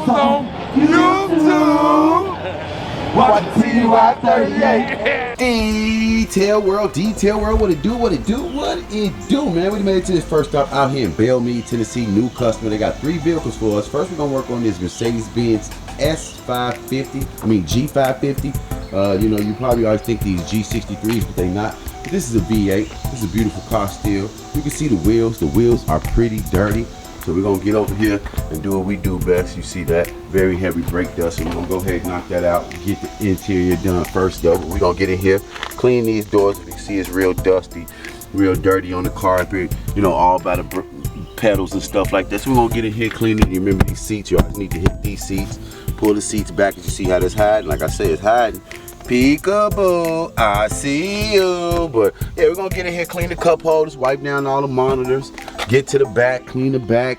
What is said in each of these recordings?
videos on YouTube. Watch TY38. Detail World, what it do, man. We made it to this first stop out here in Belmead, Tennessee. New customer. They got 3 vehicles for us. First, we're gonna work on this Mercedes-Benz G550. You know, you probably always think these G63s, but they not. But this is a V8. This is a beautiful car still. You can see the wheels. The wheels are pretty dirty. So we're gonna get over here and do what we do best. You see that very heavy brake dust. So we're gonna go ahead and knock that out. Get the interior done first though. But we're gonna get in here, clean these doors. You can see it's real dusty, real dirty on the carpet. You know, all by the pedals and stuff like that. So we're gonna get in here, clean it. You remember these seats? You always need to hit these seats. Pull the seats back. You see how this hiding? Like I said, it's hiding. Peekaboo, I see you. But yeah, we're gonna get in here, clean the cup holders, wipe down all the monitors, get to the back, clean the back.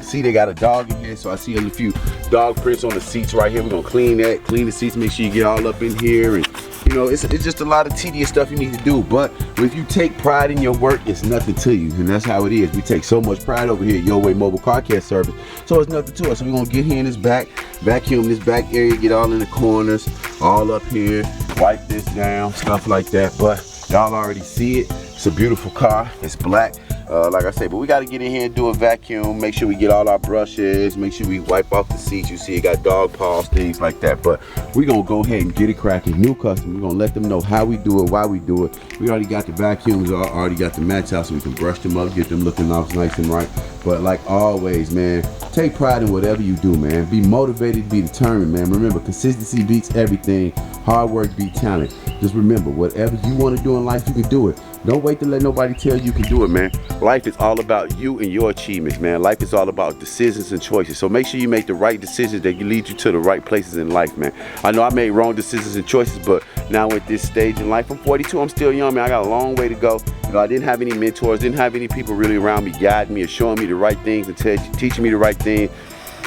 See, they got a dog in here, so I see a few dog prints on the seats right here. We're gonna clean that, clean the seats, make sure you get all up in here. And you know, it's just a lot of tedious stuff you need to do. But if you take pride in your work, it's nothing to you, and that's how it is. We take so much pride over here at Your Way Mobile Car Care Service, so it's nothing to us. So we're gonna get here in this back, vacuum this back area, get all in the corners, all up here, wipe this down, stuff like that. But y'all already see it. It's a beautiful car. It's black. Like I say, but we got to get in here and do a vacuum, make sure we get all our brushes, make sure we wipe off the seats. You see it got dog paws, things like that. But we're gonna go ahead and get it cracking. New customer, we're gonna let them know how we do it, why we do it. We already got the vacuums, already got the mats out, so we can brush them up, get them looking off nice and right. But like always, man, take pride in whatever you do, man. Be motivated, be determined, man. Remember, consistency beats everything. Hard work beats talent. Just remember, whatever you want to do in life, you can do it. Don't wait to let nobody tell you can do it, man. Life is all about you and your achievements, man. Life is all about decisions and choices. So make sure you make the right decisions that lead you to the right places in life, man. I know I made wrong decisions and choices, but now at this stage in life, I'm 42, I'm still young, man. I got a long way to go. You know, I didn't have any mentors, didn't have any people really around me guiding me or showing me the right things and teaching me the right things,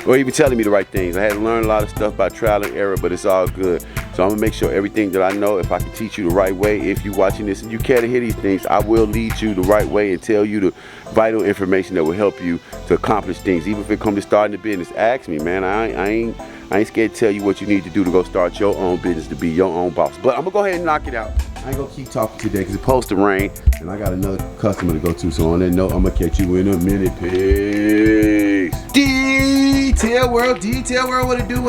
or even telling me the right things. I had to learn a lot of stuff by trial and error, but it's all good. So I'm gonna make sure everything that I know, if I can teach you the right way, if you're watching this and you care to hear these things, I will lead you the right way and tell you the vital information that will help you to accomplish things. Even if it comes to starting a business, ask me, man. I ain't scared to tell you what you need to do to go start your own business, to be your own boss. But I'm gonna go ahead and knock it out. I ain't gonna keep talking today because it's supposed to rain and I got another customer to go to. So on that note, I'm gonna catch you in a minute. Peace. Detail World, what it do,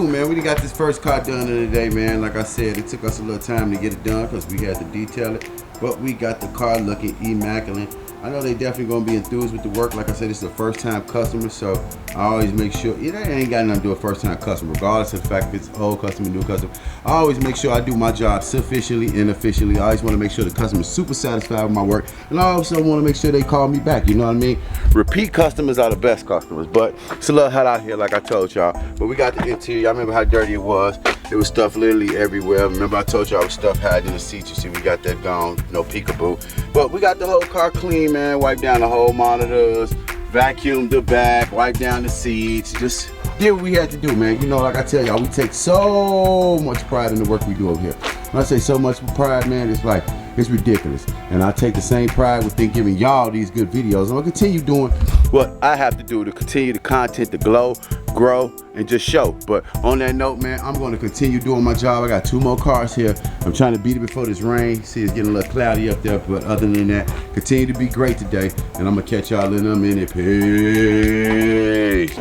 man. We done got this first car done of the day, man. Like I said, it took us a little time to get it done because we had to detail it, but we got the car looking immaculate. I know they definitely gonna be enthused with the work. Like I said, it's a first time customer, so I always make sure, it ain't got nothing to do with first time customer, regardless of the fact if it's old customer, new customer. I always make sure I do my job sufficiently and efficiently. I always wanna make sure the customer's super satisfied with my work, and I also wanna make sure they call me back, you know what I mean? Repeat customers are the best customers, but it's a little hot out here like I told y'all. But we got the interior, I remember how dirty it was. It was stuff literally everywhere. Remember I told y'all it was stuff hiding in the seats. You see we got that gone, no peekaboo. But we got the whole car clean, man. Wipe down the whole monitors, vacuum the back, wipe down the seats. Just did what we had to do, man. You know, like I tell y'all, we take so much pride in the work we do over here. When I say so much pride, man, it's like, it's ridiculous. And I take the same pride within giving y'all these good videos. I'm gonna continue doing what I have to do to continue the content to glow, grow, and just show. But on that note, man, I'm gonna continue doing my job. I got 2 more cars here. I'm trying to beat it before this rain. See, it's getting a little cloudy up there, but other than that, continue to be great today. And I'm gonna catch y'all in a minute. Peace.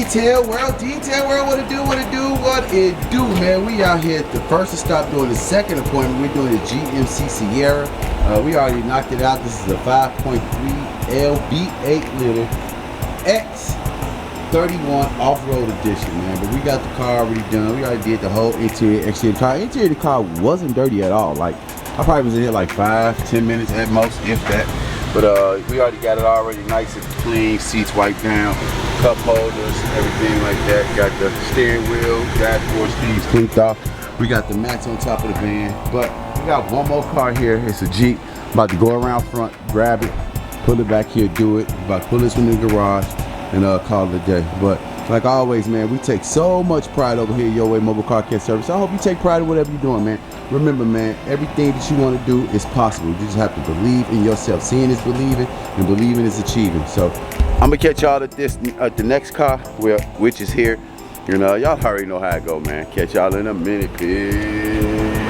Detail World, what it do, man. We out here at the first to stop doing the second appointment. We're doing the GMC Sierra. We already knocked it out. This is a 5.3 LB8 liter X31 off-road edition, man. But we got the car already done. We already did the whole interior, exterior. The car. Interior of the car wasn't dirty at all. Like, I probably was in here like 5-10 minutes at most, if that. But we already got it already nice and clean. Seats wiped down, cup holders, everything like that. Got the steering wheel, dashboard sleeves cleaned off. We got the mats on top of the van. But we got one more car here. It's a Jeep. About to go around front, grab it, pull it back here, do it. About to pull this one in the garage and call it a day. But like always, man, we take so much pride over here at Your Way Mobile Car Care Service. I hope you take pride in whatever you're doing, man. Remember, man, everything that you want to do is possible. You just have to believe in yourself. Seeing is believing, and believing is achieving. So I'm gonna catch y'all at the next car, which is here. You know, y'all already know how it go, man. Catch y'all in a minute, peace.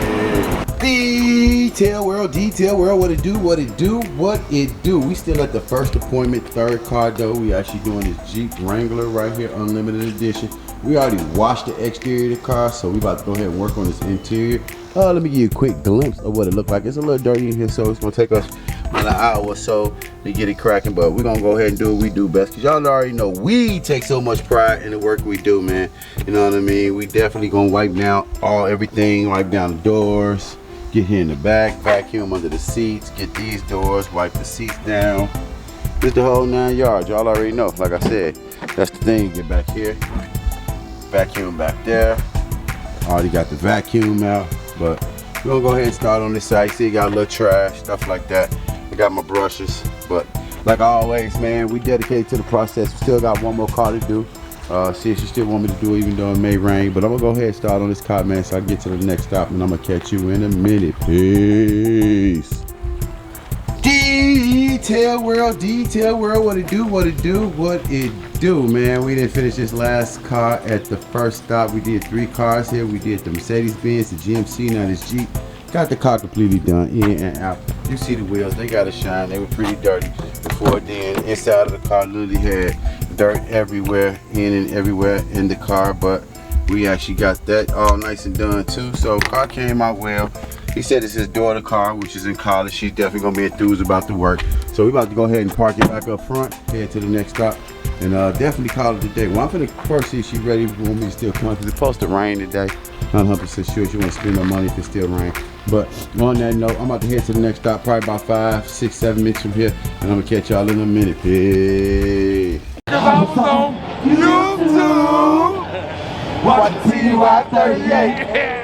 Detail world, what it do, what it do, what it do. We still at the first appointment, third car though. We actually doing this Jeep Wrangler right here, unlimited edition. We already washed the exterior of the car, so we about to go ahead and work on this interior. Let me give you a quick glimpse of what it looked like. It's a little dirty in here, so it's gonna take us about an hour or so to get it cracking, but we're gonna go ahead and do what we do best, because y'all already know we take so much pride in the work we do, man. You know what I mean? We definitely gonna wipe down everything, wipe down the doors, get here in the back, vacuum under the seats, get these doors, wipe the seats down. Just the whole 9 yards. Y'all already know, like I said, that's the thing. Get back here, vacuum back there. Already got the vacuum out, but we're gonna go ahead and start on this side. See, got a little trash, stuff like that. I got my brushes, but like always, man, we dedicated to the process. We still got one more car to do. See if she still want me to do it, even though it may rain. But I'm gonna go ahead and start on this car, man, so I can get to the next stop, and I'm gonna catch you in a minute. Peace. Detail world, what it do, what it do, what it do, man. We didn't finish this last car at the first stop. We did 3 cars here. We did the Mercedes-Benz, the GMC, now this Jeep. Got the car completely done, in and out. You see the wheels, they gotta shine. They were pretty dirty before then. Inside of the car literally had dirt everywhere, in and everywhere in the car, but we actually got that all nice and done too. So car came out well. He said it's his daughter car, which is in college. She's definitely gonna be enthused about the work. So we're about to go ahead and park it back up front, head to the next stop, and definitely call it a day. Well, I'm finna first see if she's ready for me to still come, because it's supposed to rain today. Not 100% sure she won't spend no money if it still rain. But on that note, I'm about to head to the next stop, probably about 5, 6, 7 minutes from here, and I'm gonna catch y'all in a minute. Peace. Cause I was on YouTube. Watch TY 38.